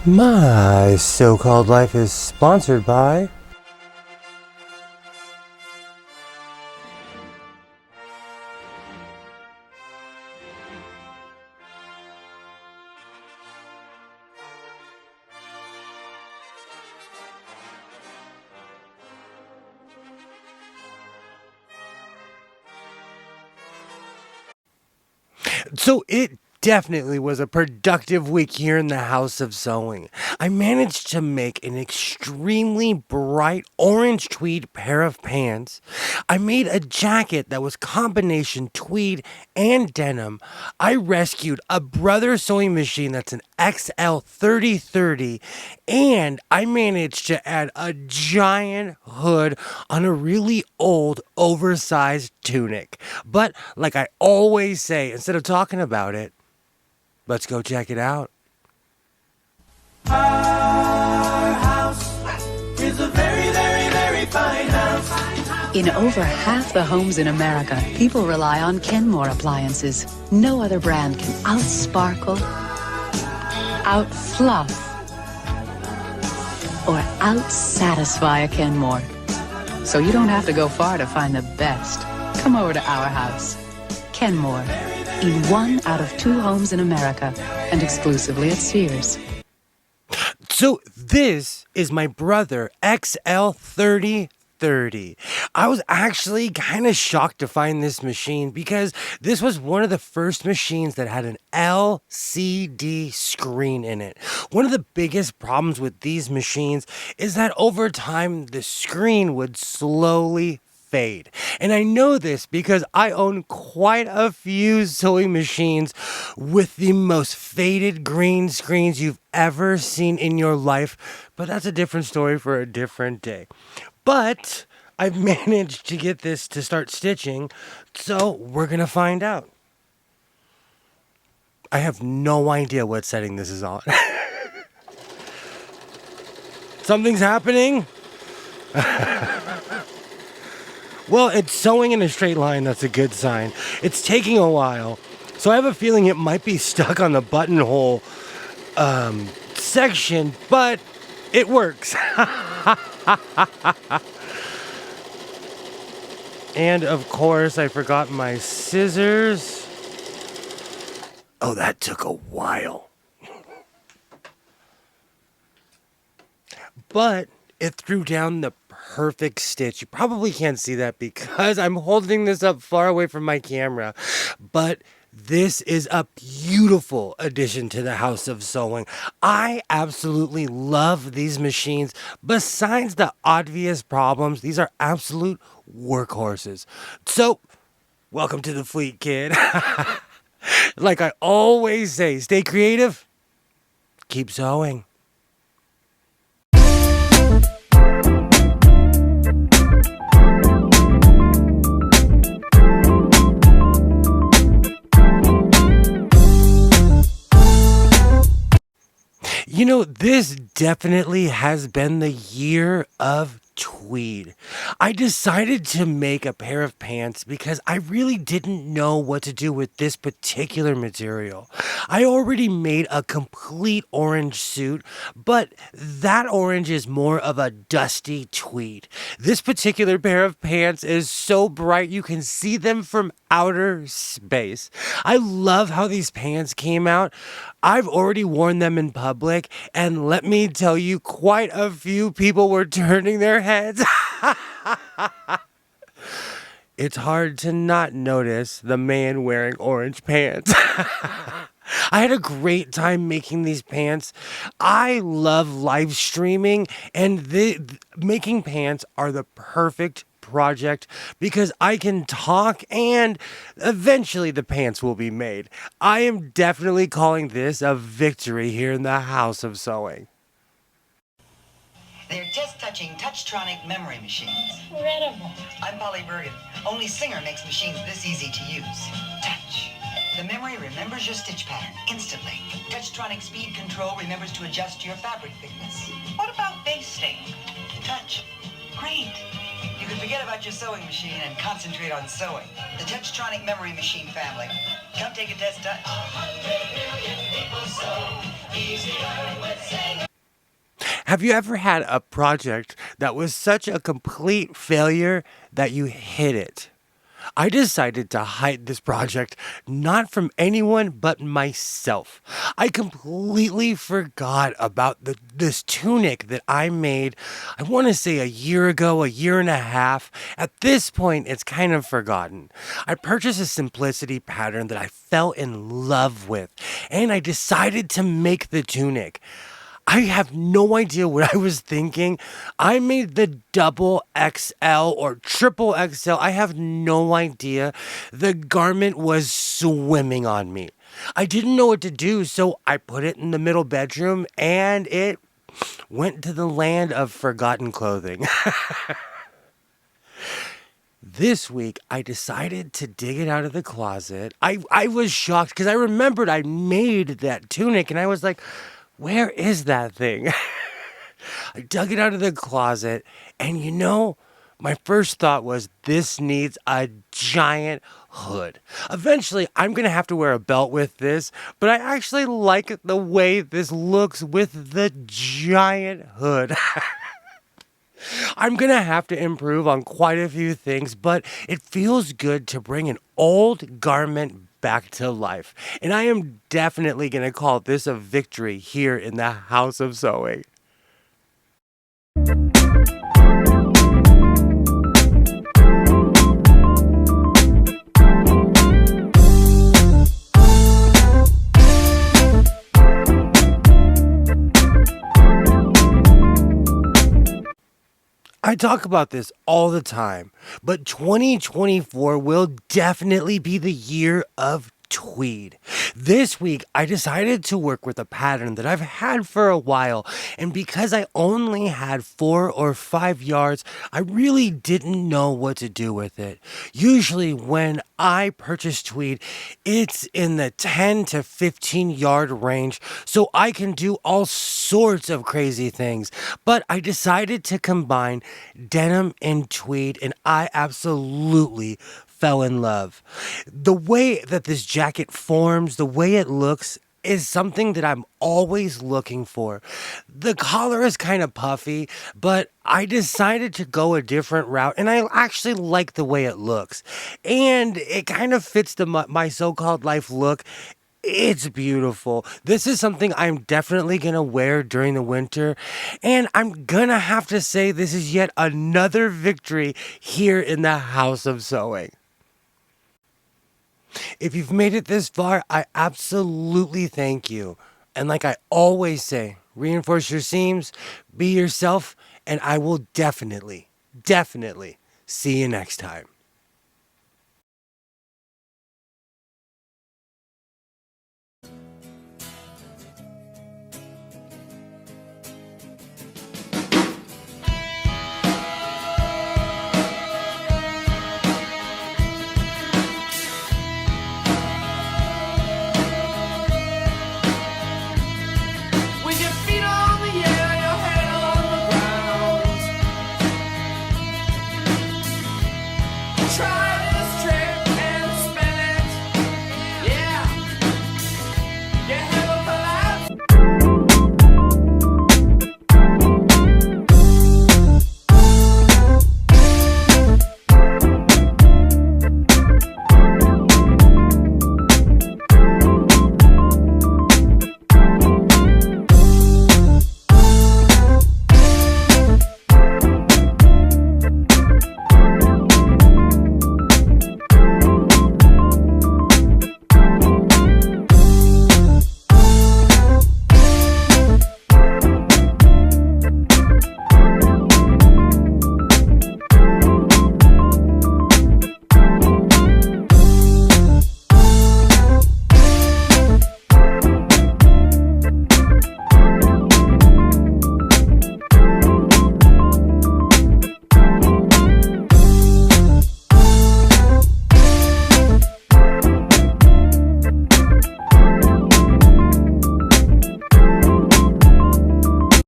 My so-called life is sponsored by So it definitely was a productive week here in the House of Sewing. I managed to make an extremely bright orange tweed pair of pants. I made a jacket that was combination tweed and denim. I rescued a brother sewing machine that's an XL 3030, and I managed to add a giant hood on a really old oversized tunic. But like I always say, instead of talking about it, let's go check it out. Our house is a very, very, very fine house. In over half the homes in America, people rely on Kenmore appliances. No other brand can out-sparkle, out-fluff, or out-satisfy a Kenmore. So you don't have to go far to find the best. Come over to our house. Kenmore, in 1 out of 2 homes in America, and exclusively at Sears. So this is my brother XL 3030. I was actually kind of shocked to find this machine because this was one of the first machines that had an LCD screen in it. One of the biggest problems with these machines is that over time the screen would slowly fade. And I know this because I own quite a few sewing machines with the most faded green screens you've ever seen in your life, but that's a different story for a different day. But I've managed to get this to start stitching, so we're gonna find out. I have no idea what setting this is on. Something's happening. Well, it's sewing in a straight line. That's a good sign. It's taking a while, so I have a feeling it might be stuck on the buttonhole section, but it works. And of course, I forgot my scissors. Oh, that took a while. But it threw down the perfect stitch. You probably can't see that because I'm holding this up far away from my camera, but this is a beautiful addition to the House of Sewing. I absolutely love these machines. Besides the obvious problems, these are absolute workhorses. So, welcome to the fleet, kid. Like I always say, stay creative, keep sewing. You know, this definitely has been the year of tweed. I decided to make a pair of pants because I really didn't know what to do with this particular material. I already made a complete orange suit, but that orange is more of a dusty tweed. This particular pair of pants is so bright you can see them from outer space. I love how these pants came out. I've already worn them in public, and let me tell you, quite a few people were turning their heads. It's hard to not notice the man wearing orange pants. I had a great time making these pants. I love live streaming, and making pants are the perfect project because I can talk and eventually the pants will be made. I am definitely calling this a victory here in the House of Sewing. They're just-touching Touchtronic memory machines. Incredible. I'm Polly Bergen. Only Singer makes machines this easy to use. Touch. The memory remembers your stitch pattern instantly. Touchtronic speed control remembers to adjust your fabric thickness. What about basting? Touch. Great. You can forget about your sewing machine and concentrate on sewing. The Touchtronic memory machine family. Come take a test, Touch. 100 million people sew easier with Singer. Have you ever had a project that was such a complete failure that you hid it? I decided to hide this project not from anyone but myself. I completely forgot about this tunic that I made, I want to say a year ago, a year and a half. At this point, it's kind of forgotten. I purchased a simplicity pattern that I fell in love with, and I decided to make the tunic. I have no idea what I was thinking. I made the double XL or triple XL. I have no idea. The garment was swimming on me. I didn't know what to do, so I put it in the middle bedroom and it went to the land of forgotten clothing. This week, I decided to dig it out of the closet. I was shocked because I remembered I made that tunic and I was like, where is that thing? I dug it out of the closet, and my first thought was this needs a giant hood. Eventually, I'm going to have to wear a belt with this, but I actually like the way this looks with the giant hood. I'm going to have to improve on quite a few things, but it feels good to bring an old garment back to life. And I am definitely going to call this a victory here in the House of Sewing. I talk about this all the time, but 2024 will definitely be the year of tweed. This week, I decided to work with a pattern that I've had for a while, and because I only had 4 or 5 yards, I really didn't know what to do with it. Usually, when I purchase tweed, it's in the 10 to 15 yard range, so I can do all sorts of crazy things. But I decided to combine denim and tweed, and I absolutely fell in love. The way that this jacket forms, the way it looks, is something that I'm always looking for. The collar is kind of puffy, but I decided to go a different route, and I actually like the way it looks. And it kind of fits my so-called life look. It's beautiful. This is something I'm definitely going to wear during the winter. And I'm going to have to say this is yet another victory here in the House of Sewing. If you've made it this far, I absolutely thank you. And like I always say, reinforce your seams, be yourself, and I will definitely see you next time.